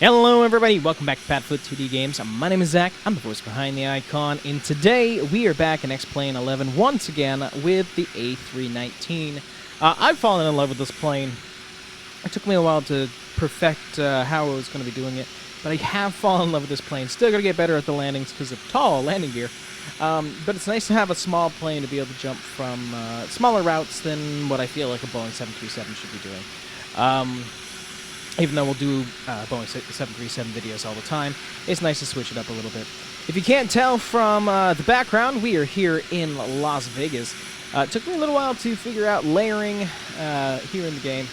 Hello everybody, welcome back to PadfootTD Games. My name is Zach, I'm the voice behind the icon, and today we are back in XPlane 11 once again with the A319. I've fallen in love with this plane. It took me a while to perfect how I was going to be doing it, but I have fallen in love with this plane. Still got to get better at the landings because of tall landing gear, but it's nice to have a small plane to be able to jump from smaller routes than what I feel like a Boeing 737 should be doing. Even though we'll do Boeing 737 videos all the time, it's nice to switch it up a little bit. If you can't tell from the background, we are here in Las Vegas. It took me a little while to figure out layering here in the game.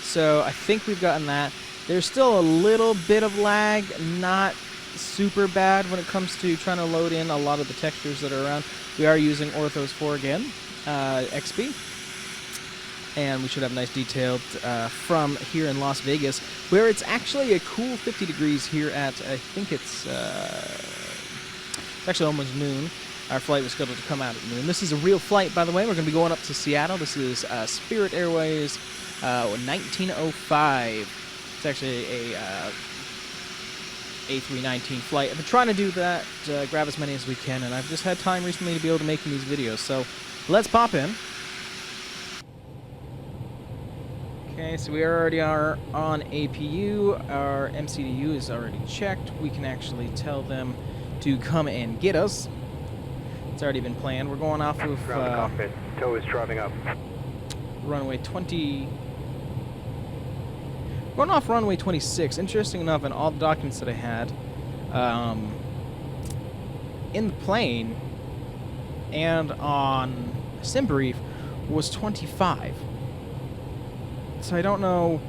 So I think we've gotten that. There's still a little bit of lag, not super bad when it comes to trying to load in a lot of the textures that are around. We are using Orthos 4 again, XP. And we should have nice detailed from here in Las Vegas, where it's actually a cool 50 degrees here at, I think it's actually almost noon. Our flight was scheduled to come out at noon. This is a real flight, by the way. We're going to be going up to Seattle. This is Spirit Airlines 1905. It's actually a A319 flight. I've been trying to do that, grab as many as we can, and I've just had time recently to be able to make these videos. So let's pop in. Okay, so we already are on APU. Our MCDU is already checked. We can actually tell them to come and get us. It's already been planned. We're going off of the cockpit. Tow is driving up. Runway 20. Going off runway 26. Interesting enough, in all the documents that I had, in the plane and on SimBrief was 25. So I don't know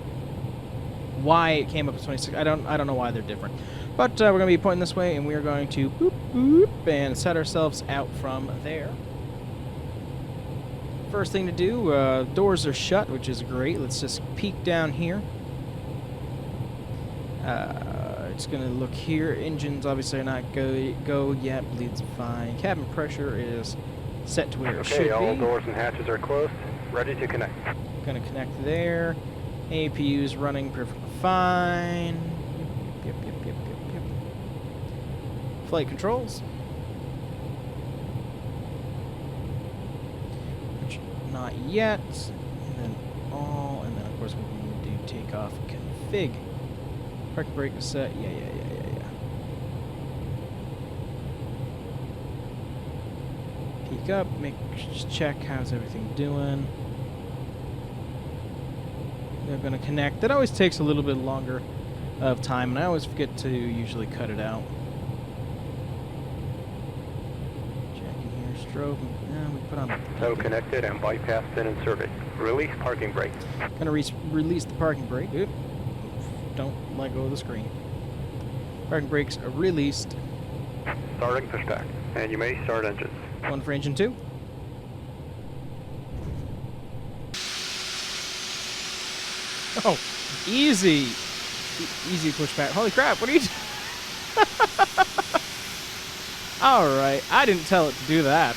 why it came up as 26. I don't know why they're different. But we're going to be pointing this way, and we are going to boop, boop, and set ourselves out from there. First thing to do, doors are shut, which is great. Let's just peek down here. It's going to look here. Engines obviously are not go yet. Bleeds fine. Cabin pressure is set to where it should be. Okay, all doors and hatches are closed. Ready to connect. Going to connect there. APU is running perfectly fine. Yep. Flight controls. Which, not yet. And then all, and then of course we're going to do takeoff config. Parking brake is set. Yeah. Peek up, check how's everything doing. They're going to connect. That always takes a little bit longer of time, and I always forget to usually cut it out. Checking here, strobe. We put on. So connected and bypass pin in service. Release parking brake. Going to release the parking brake. Oop. Don't let go of the screen. Parking brakes are released. Starting pushback, and you may start engines. One for engine 2. Oh, easy pushback. Holy crap, what are you doing? Alright, I didn't tell it to do that.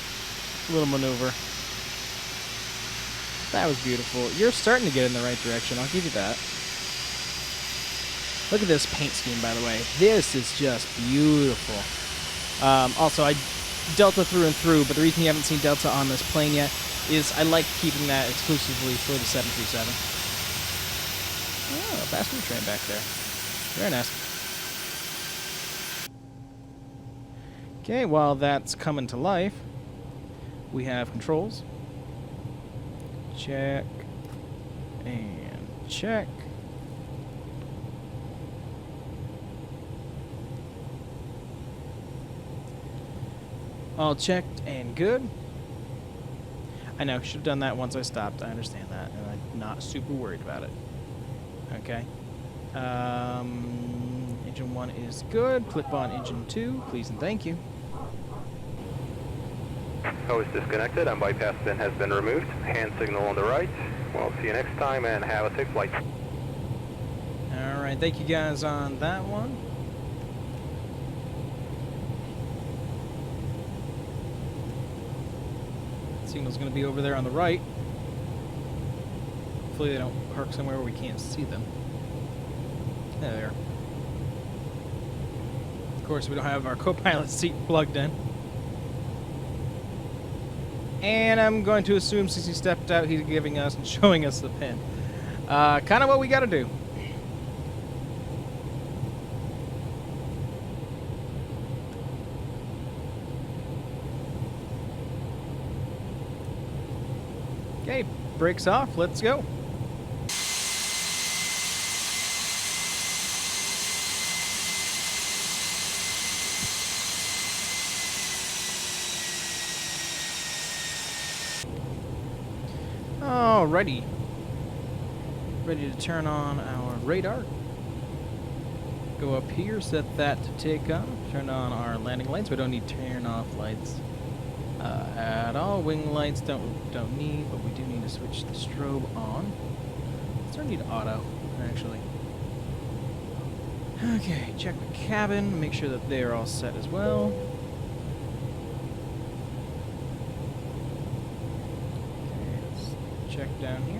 Little maneuver. That was beautiful. You're starting to get in the right direction, I'll give you that. Look at this paint scheme, by the way. This is just beautiful. Also, I Delta through and through, but the reason you haven't seen Delta on this plane yet is I like keeping that exclusively for the 737. Oh, a passenger train back there. Very nice. Okay, while that's coming to life, we have controls. Check. And check. All checked and good. I know, should have done that once I stopped. I understand that, and I'm not super worried about it. Okay. Engine 1 is good. Clip on engine 2, please and thank you. Tow is disconnected and bypass pin has been removed. Hand signal on the right. We'll see you next time and have a safe flight. Alright, thank you guys on that one. Signal's going to be over there on the right. Hopefully they don't park somewhere where we can't see them. There. Of course, we don't have our co-pilot seat plugged in. And I'm going to assume since he stepped out, he's giving us and showing us the pin. Kind of what we got to do. Okay, brakes off. Let's go. Alrighty. Ready to turn on our radar. Go up here, set that to take off. Turn on our landing lights. We don't need turn off lights at all. Wing lights don't need, but we do need to switch the strobe on. Let's turn it to auto, actually. Okay, check the cabin. Make sure that they're all set as well. Check down here.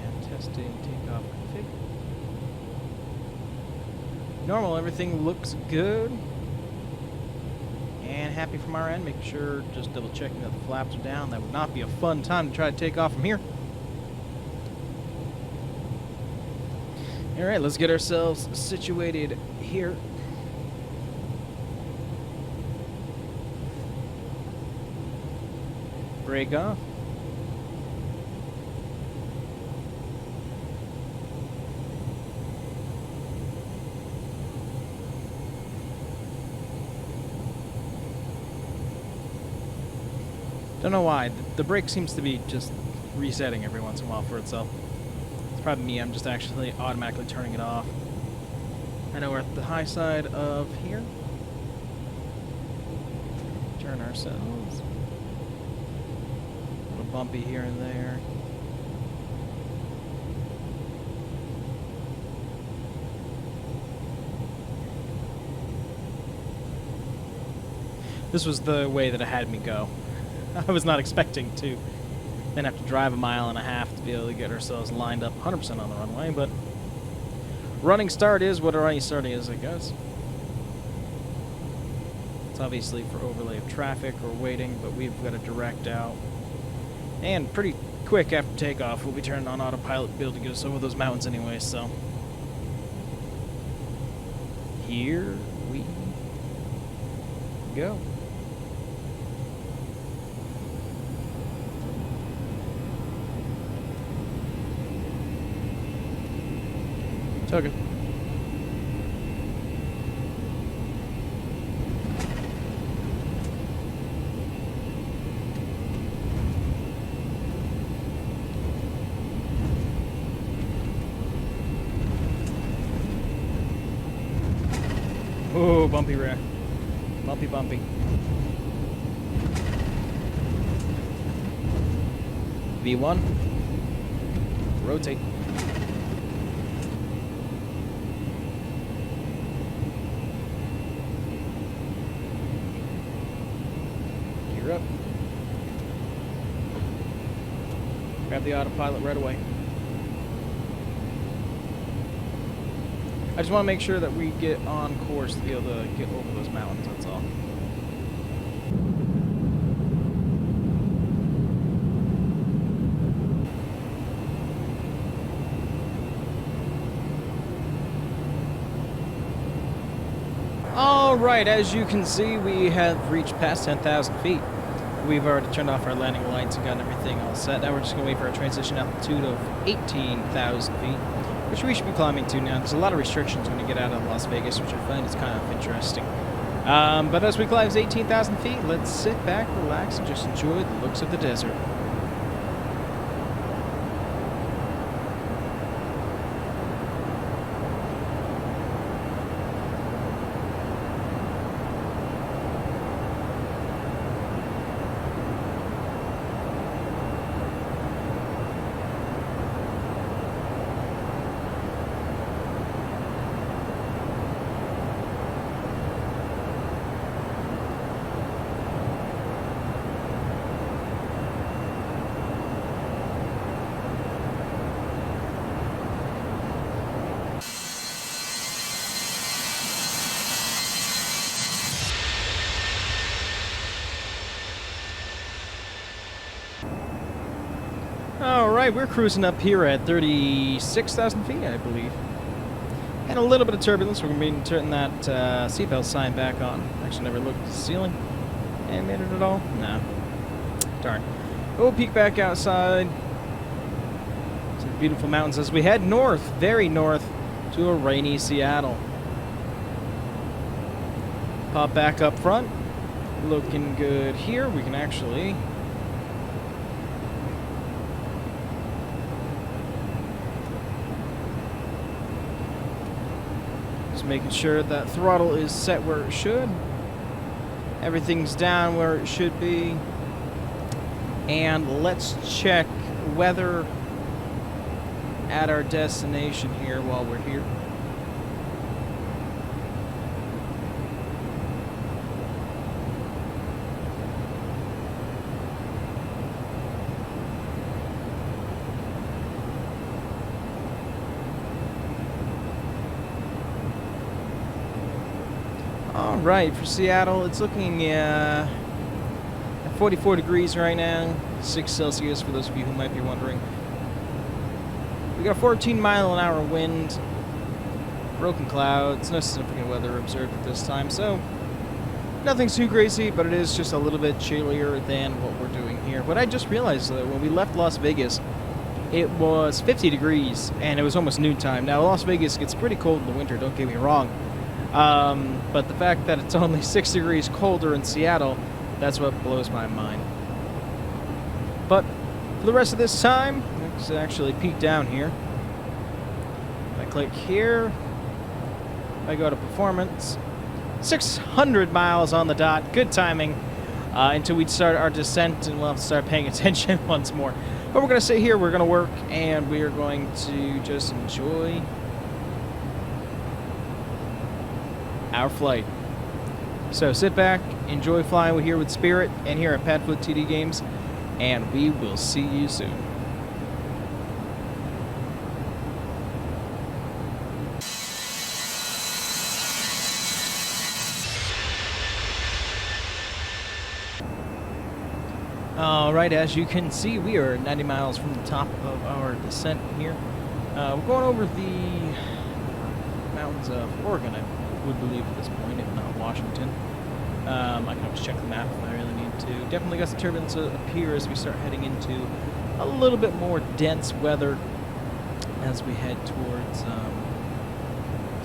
And testing takeoff config. Normal, everything looks good. And happy from our end, making sure, just double checking that the flaps are down. That would not be a fun time to try to take off from here. Alright, let's get ourselves situated here. Brake off. Don't know why. The brake seems to be just resetting every once in a while for itself. It's probably me. I'm just actually automatically turning it off. I know we're at the high side of here. Turn ourselves. A little bumpy here and there. This was the way that it had me go. I was not expecting to then have to drive 1.5 miles to be able to get ourselves lined up 100% on the runway, but running start is what a running start is, I guess. It's obviously for overlay of traffic or waiting, but we've got a direct out. And pretty quick after takeoff, we'll be turning on autopilot to be able to get us over those mountains anyway, so. Here we go. Took it. Oh, bumpy rear. Bumpy, bumpy. V1. Rotate. Up. Grab the autopilot right away. I just want to make sure that we get on course to be able to get over those mountains, that's all. Alright, as you can see, we have reached past 10,000 feet. We've already turned off our landing lights and gotten everything all set. Now we're just going to wait for our transition altitude of 18,000 feet, which we should be climbing to now. There's a lot of restrictions when you get out of Las Vegas, which I find is kind of interesting. But as we climb 18,000 feet, let's sit back, relax, and just enjoy the looks of the desert. right, we're cruising up here at 36,000 feet, I believe. And a little bit of turbulence. We're going to be turning that seatbelt sign back on. Actually, never looked at the ceiling. Animated at all? No. Darn. We'll peek back outside to the beautiful mountains as we head north, very north, to a rainy Seattle. Pop back up front. Looking good here. We can actually... just making sure that throttle is set where it should. Everything's down where it should be. And let's check weather at our destination here while we're here. Alright, for Seattle, it's looking at 44 degrees right now, 6 Celsius for those of you who might be wondering. We got a 14-mile-an-hour wind, broken clouds, no significant weather observed at this time, so nothing too crazy, but it is just a little bit chillier than what we're doing here. What I just realized, though, when we left Las Vegas, it was 50 degrees, and it was almost noontime. Now, Las Vegas gets pretty cold in the winter, don't get me wrong. But the fact that it's only 6 degrees colder in Seattle, that's what blows my mind. But for the rest of this time, let's actually peek down here. If I click here, if I go to performance, 600 miles on the dot, good timing, until we start our descent, and we'll have to start paying attention once more. But we're going to stay here, we're going to work, and we are going to just enjoy our flight. So sit back, enjoy flying here with Spirit and here at PadfootTD Games, and we will see you soon. Alright, as you can see, we are 90 miles from the top of our descent here. We're going over the mountains of Oregon, I would believe at this point, if not Washington. I can always check the map if I really need to. Definitely got some turbulence appear as we start heading into a little bit more dense weather as we head towards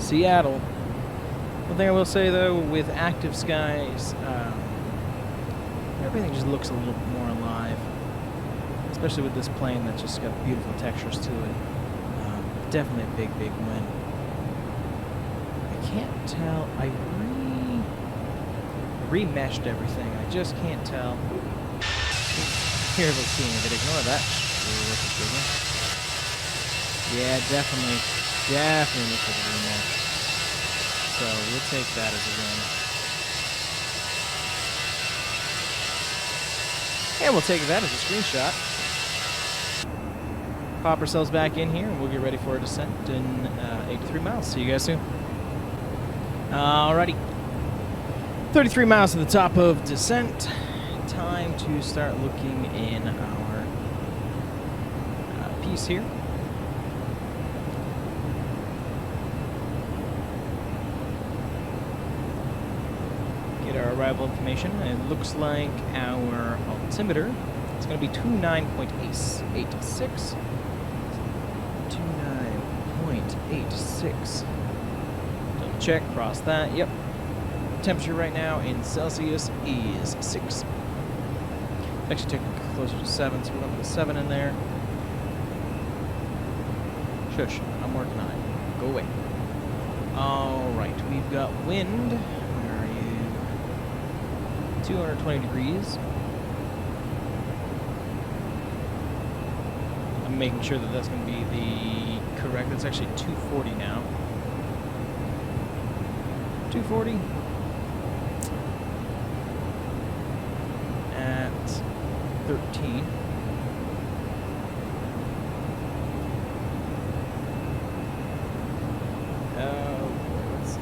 Seattle. One thing I will say, though, with active skies, everything just looks a little bit more alive, especially with this plane that's just got beautiful textures to it. Definitely a big win. Can't tell. I remeshed everything. I just can't tell. Here, let's see if it ignore that. Yeah, definitely looks like a remesh. So we'll take that as a win. And we'll take that as a screenshot. Pop ourselves back in here, and we'll get ready for a descent in 83 miles. See you guys soon. Alrighty. 33 miles to the top of descent. Time to start looking in our piece here. Get our arrival information. It looks like our altimeter is going to be 29.86. 29.86. Check, cross that, yep. Temperature right now in Celsius is 6. Actually technically closer to 7, so we're going to put a 7 in there. Shush, I'm working on it. Go away. Alright, we've got wind. Where are you? 220 degrees. I'm making sure that that's going to be the correct. That's actually 240 now. 240 at 13. Let's see.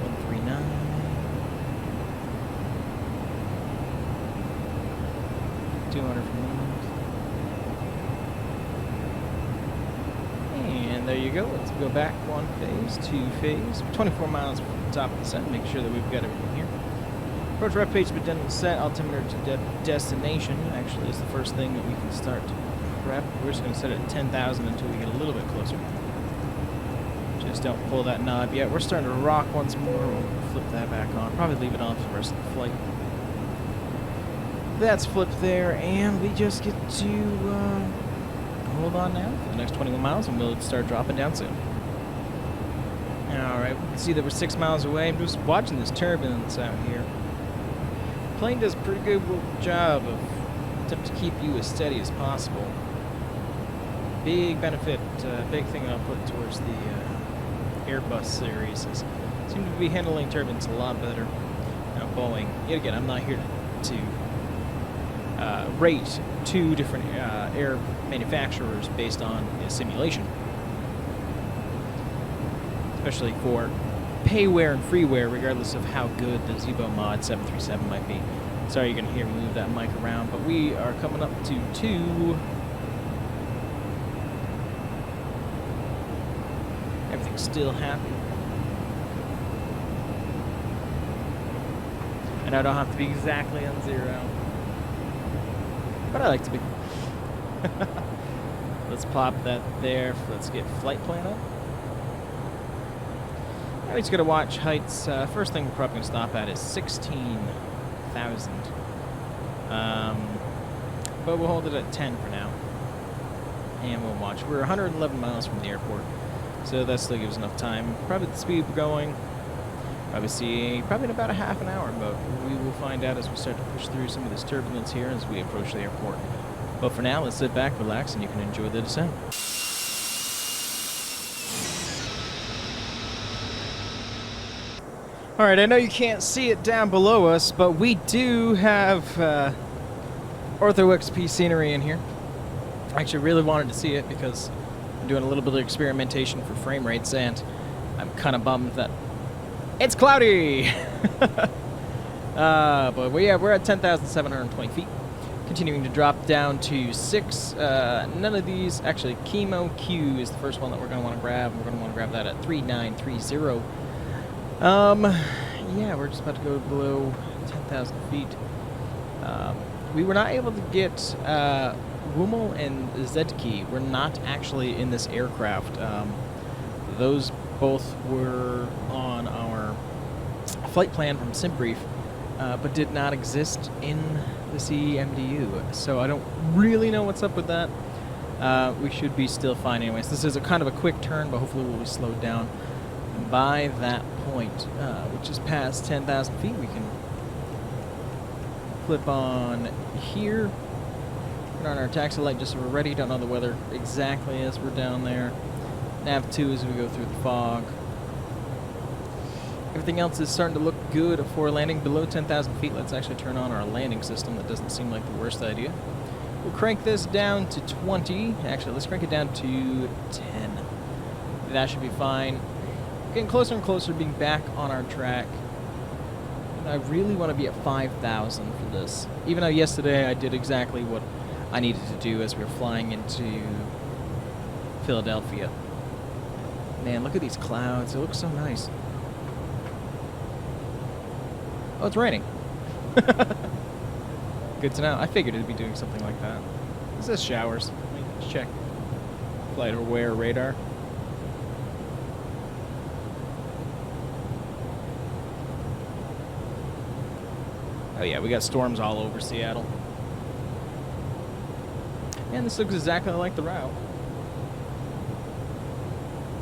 139. And there you go. Let's go back 1 phase, 2 phase, 24 miles from the top of the set. Make sure that we've got everything here. Approach rep page has been done and set. Altimeter to destination actually is the first thing that we can start to prep. We're just going to set it at 10,000 until we get a little bit closer. Just don't pull that knob yet. We're starting to rock once more. We'll flip that back on. Probably leave it on for the rest of the flight. That's flipped there, and we just get to hold on now for the next 21 miles, and we'll start dropping down soon. Alright, we can see that we're 6 miles away. I'm just watching this turbulence out here. The plane does a pretty good job of attempting to keep you as steady as possible. Big benefit, big thing I'll put towards the Airbus series is seem to be handling turbulence a lot better. Now Boeing, yet again, I'm not here to rate two different air manufacturers based on a simulation, especially for payware and freeware, regardless of how good the Zibo Mod 737 might be. Sorry you're going to hear me move that mic around, but we are coming up to 2. Everything's still happy. And I don't have to be exactly on 0. But I like to be. Let's pop that there. Let's get flight plan up. Now we just gotta watch heights. First thing we're probably gonna stop at is 16,000. But we'll hold it at 10 for now. And we'll watch. We're 111 miles from the airport, so that still gives enough time. Probably the speed we're going. Probably in about a half an hour, but we will find out as we start to push through some of this turbulence here as we approach the airport. But for now, let's sit back, relax, and you can enjoy the descent. Alright, I know you can't see it down below us, but we do have Ortho XP scenery in here. I actually really wanted to see it because I'm doing a little bit of experimentation for frame rates, and I'm kind of bummed that it's cloudy! But we're at 10,720 feet. Continuing to drop down to 6. None of these, actually, Chemo Q is the first one that we're going to want to grab. We're going to want to grab that at 3930. Yeah, we're just about to go below 10,000 feet. We were not able to get Wummel and Zedke. We're not actually in this aircraft. Those both were on our flight plan from SimBrief, but did not exist in the CMDU. So I don't really know what's up with that. We should be still fine anyways. This is a kind of a quick turn, but hopefully we'll be slowed down by that point, which is past 10,000 feet. We can flip on here, put on our taxi light just so we're ready. Don't know the weather exactly as we're down there. Nav 2 as we go through the fog. Everything else is starting to look good for landing below 10,000 feet. Let's actually turn on our landing system. That doesn't seem like the worst idea. We'll crank this down to 20. Actually, let's crank it down to 10. That should be fine. Getting closer and closer to being back on our track. And I really want to be at 5,000 for this. Even though yesterday I did exactly what I needed to do as we were flying into Philadelphia. Man, look at these clouds. It looks so nice. Oh, it's raining. Good to know. I figured it'd be doing something like that. This says showers. Let me check. Flight aware radar. Oh yeah, we got storms all over Seattle. And this looks exactly like the route.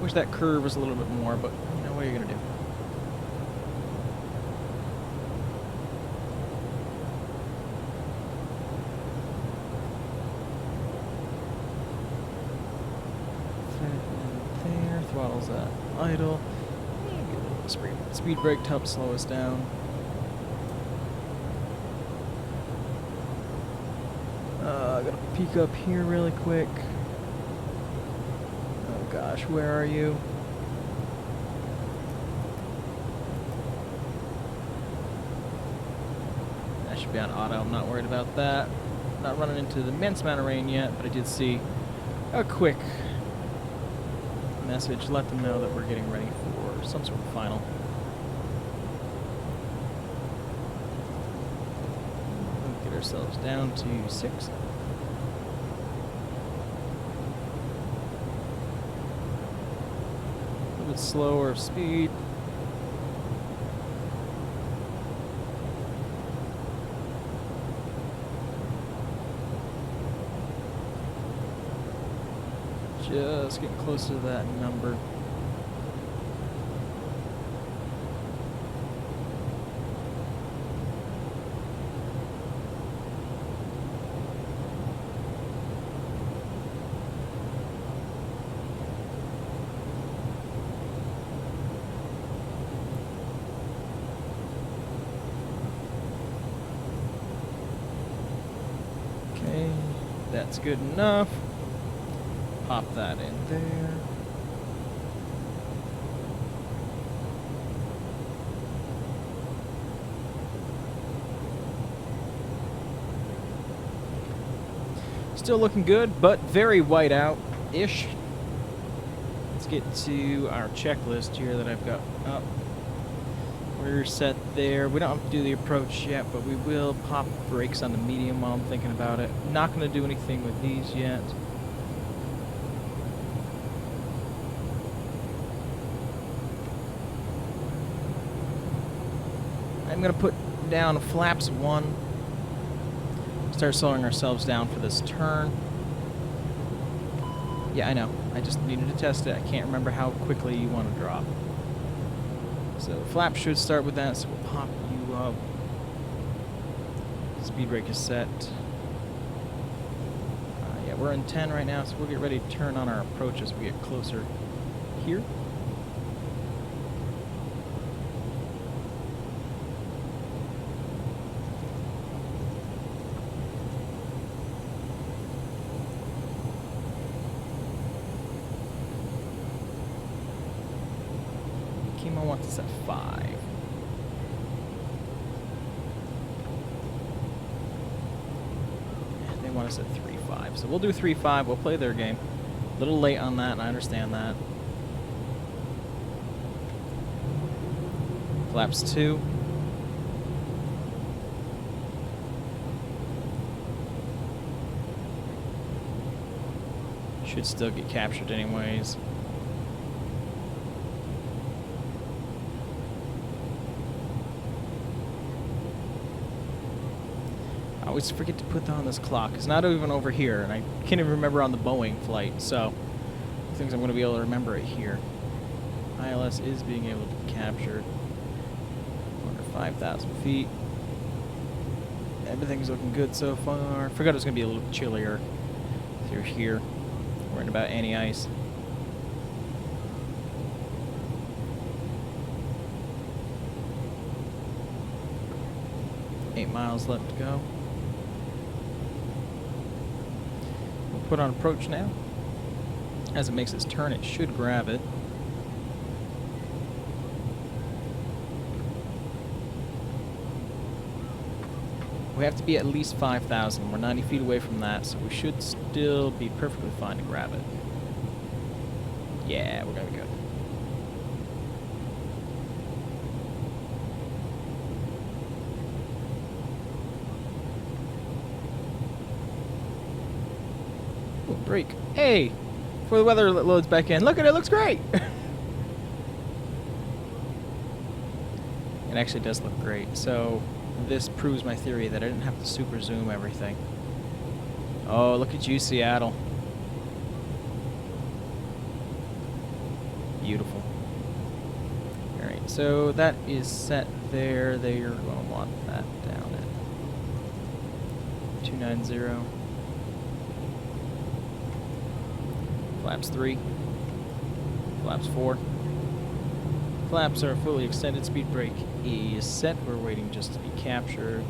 Wish that curve was a little bit more, but you know, what are you gonna do? There, throttle's at idle. Maybe a little speed brake to help slow us down. I gotta peek up here really quick. Oh gosh, where are you? That should be on auto. I'm not worried about that. Not running into the immense amount of rain yet, but I did see a quick message, let them know that we're getting ready for some sort of final. We'll get ourselves down to 6. A little bit slower of speed. Just getting close to that number. Okay, that's good enough. Pop that in there. Still looking good, but very white out-ish. Let's get to our checklist here that I've got up. We're set there. We don't have to do the approach yet, but we will pop brakes on the medium while I'm thinking about it. Not going to do anything with these yet. I'm going to put down flaps 1. Start slowing ourselves down for this turn. Yeah, I know. I just needed to test it. I can't remember how quickly you want to drop. So flaps should start with that, so we'll pop you up. Speed brake is set. Yeah, we're in 10 right now, so we'll get ready to turn on our approach as we get closer here. Kimo wants us at 5. They want us at 3.5. So we'll do 3.5. We'll play their game. A little late on that, and I understand that. Flaps 2. Should still get captured anyways. I always forget to put that on this clock. It's not even over here, and I can't even remember on the Boeing flight, so I think I'm going to be able to remember it here. ILS is being able to be captured. Under 5,000 feet. Everything's looking good so far. I forgot it was going to be a little chillier through here. Worrying about anti-ice. Eight miles left to go. We'll put on approach now. As it makes its turn, it should grab it. We have to be at least 5,000. We're 90 feet away from that, so we should still be perfectly fine to grab it. Yeah, we're gonna be good. Ooh, brake. Hey! Before the weather loads back in. Look at it, it looks great! It actually does look great. So this proves my theory that I didn't have to super zoom everything. Oh, look at you, Seattle. Beautiful. Alright, so that is set there. They're going to want that down at 290. Flaps 3. Flaps 4. Flaps are fully extended. Speed brake is set. We're waiting just to be captured.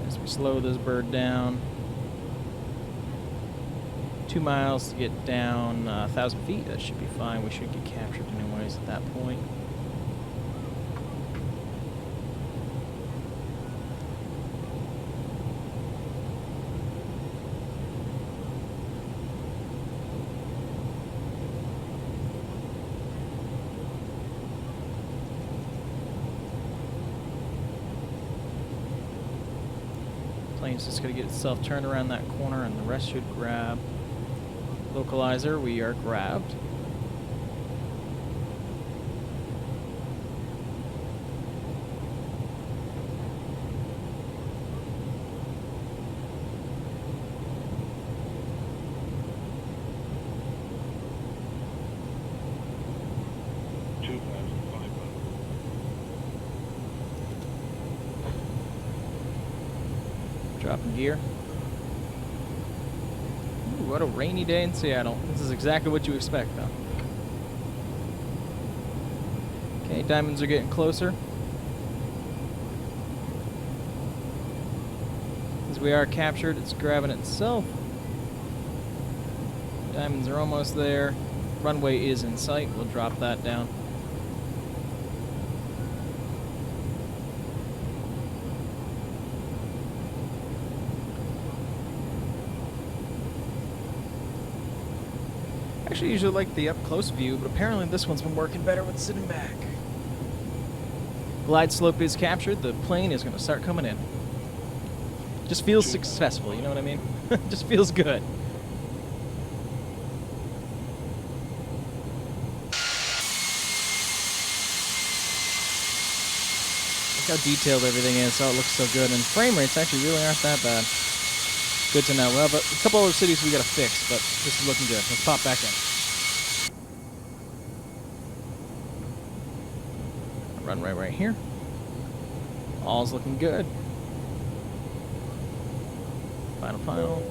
As we slow this bird down. 2 miles to get down 1,000 feet. That should be fine. We should get captured anyways at that point. Plane's just going to get itself turned around that corner, and the rest should grab. Localizer, we are grabbed. Dropping gear. Ooh, what a rainy day in Seattle. This is exactly what you expect, though. Okay, diamonds are getting closer. As we are captured, it's grabbing itself. Diamonds are almost there. Runway is in sight. We'll drop that down. Actually usually like the up-close view, but apparently this one's been working better with sitting back. Glide slope is captured. The plane is going to start coming in. Just feels successful, you know what I mean? Just feels good. Look how detailed everything is, how it looks so good. And frame rates actually really aren't that bad. Good to know. Well, but a couple other cities we got to fix, but this is looking good. Let's pop back in. Runway right here. All's looking good. Final.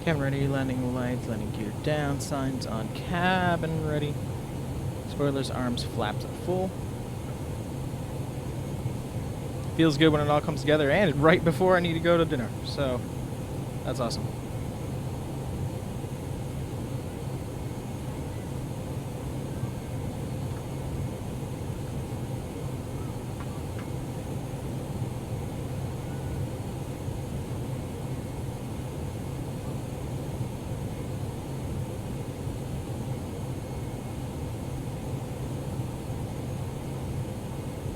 Cabin ready, landing lights, landing gear down, signs on cabin ready. Spoilers, arms, flaps at full. Feels good when it all comes together, and right before I need to go to dinner, so that's awesome.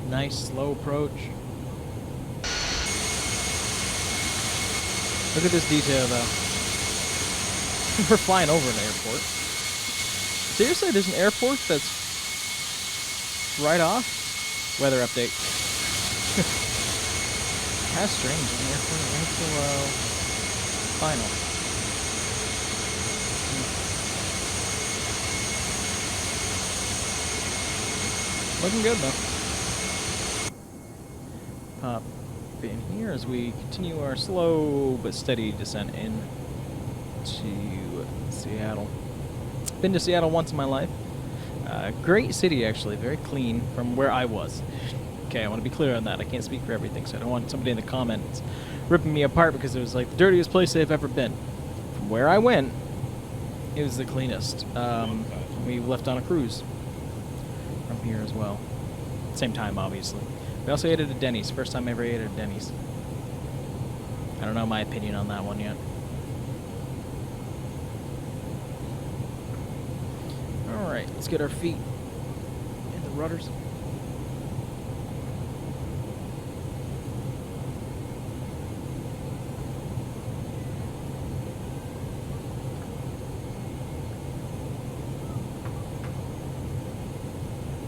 Nice slow approach. Look at this detail though. We're flying over an airport. Seriously, there's an airport that's right off? Weather update. How strange, an airport right below final. Looking good though. Pop in here as we continue our slow but steady descent in to Seattle. Been to Seattle once in my life. Great city, actually. Very clean from where I was. Okay, I want to be clear on that. I can't speak for everything, so I don't want somebody in the comments ripping me apart because it was like the dirtiest place they've ever been. From where I went, it was the cleanest. We left on a cruise from here as well. Same time, obviously. We also ate at a Denny's. First time I ever ate at a Denny's. I don't know my opinion on that one yet. Alright, let's get our feet in the rudders.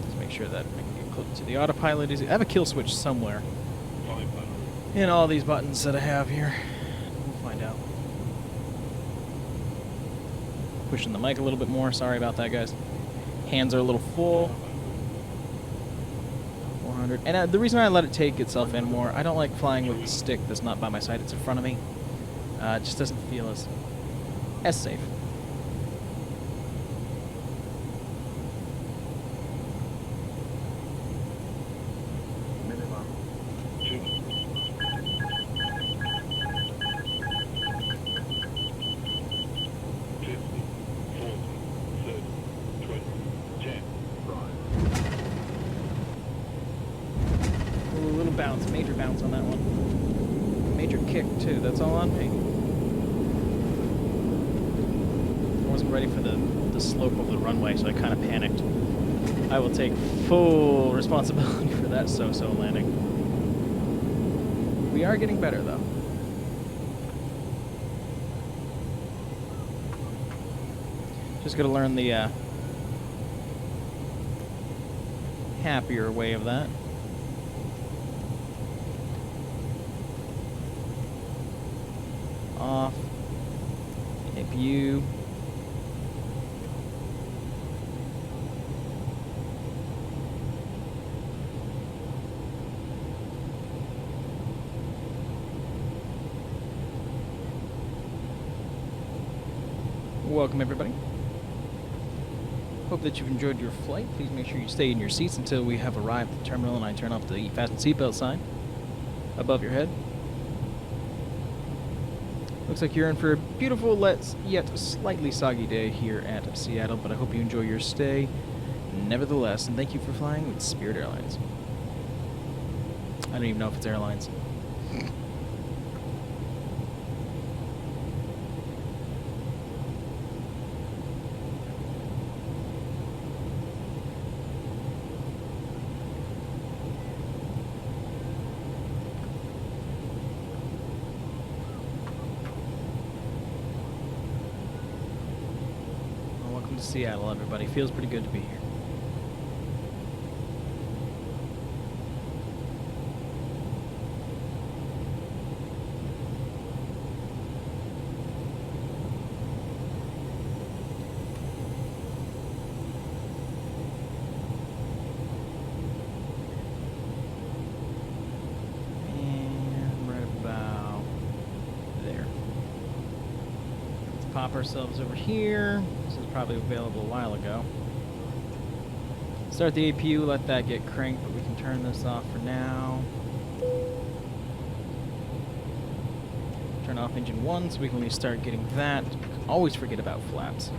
Let's make sure that I can get close to the autopilot. I have a kill switch somewhere in all these buttons that I have here. We'll find out. Pushing the mic a little bit more. Sorry about that, guys. Hands are a little full. 400. And the reason I let it take itself in more, I don't like flying with the stick that's not by my side. It's in front of me. It just doesn't feel as safe. Bounce, major bounce on that one. Major kick too, that's all on me. I wasn't ready for the slope of the runway, so I kind of panicked. I will take full responsibility for that so-so landing. We are getting better, though. Just gotta learn the happier way of that. Off. View. Welcome, everybody. Hope that you've enjoyed your flight. Please make sure you stay in your seats until we have arrived at the terminal and I turn off the fasten seatbelt sign above your head. Looks like you're in for a beautiful, yet slightly soggy day here at Seattle, but I hope you enjoy your stay nevertheless, and thank you for flying with Spirit Airlines. I don't even know if it's airlines. Seattle, everybody. Feels pretty good to be here. And right about there. Let's pop ourselves over here. Probably available a while ago. Start the APU, let that get cranked, but we can turn this off for now. Turn off engine 1 so we can start getting that. Always forget about flaps.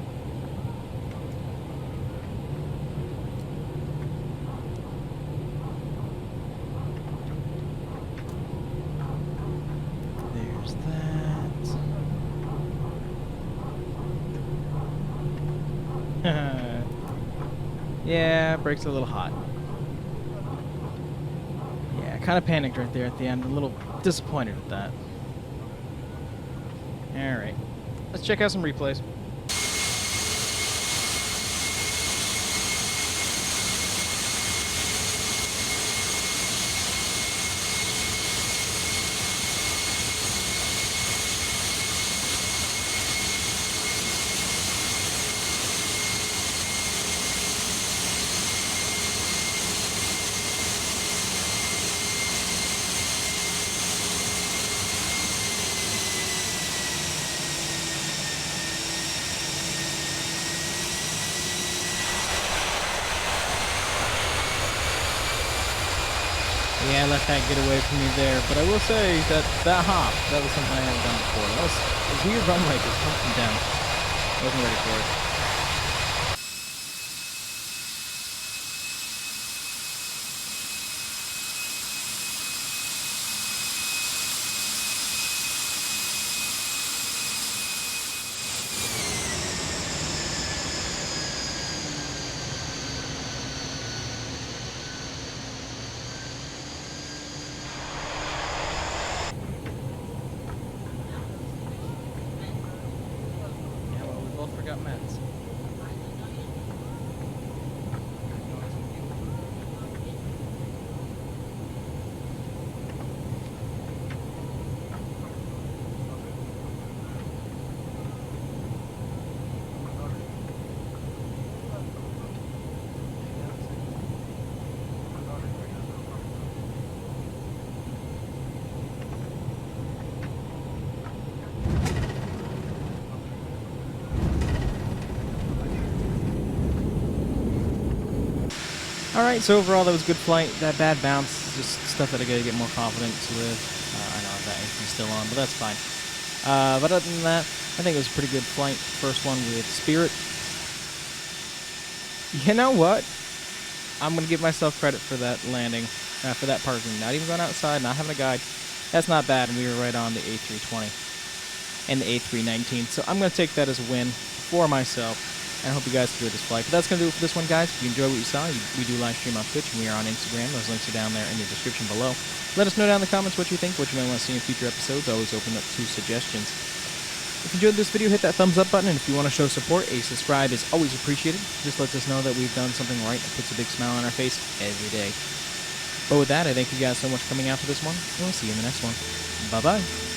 There's that. Yeah, brake's a little hot. Yeah, kind of panicked right there at the end. A little disappointed at that. Alright. Let's check out some replays. Yeah, I let that get away from me there, but I will say that hop, that was something I hadn't done before. That was a weird run like this, up and down. I wasn't ready for it. Meds. Alright, so overall that was a good flight. That bad bounce is just stuff that I gotta get more confidence with. I know that AC's still on, but that's fine. But other than that, I think it was a pretty good flight. First one with Spirit. You know what? I'm gonna give myself credit for that landing, for that parking. Not even going outside, not having a guide. That's not bad, and we were right on the A320 and the A319. So I'm gonna take that as a win for myself. And I hope you guys enjoyed this flight. But that's going to do it for this one, guys. If you enjoyed what you saw, we do live stream on Twitch, and we are on Instagram. Those links are down there in the description below. Let us know down in the comments what you think, what you might want to see in future episodes. Always open up to suggestions. If you enjoyed this video, hit that thumbs up button, and if you want to show support, a subscribe is always appreciated. Just lets us know that we've done something right and puts a big smile on our face every day. But with that, I thank you guys so much for coming out to this one, and we'll see you in the next one. Bye-bye.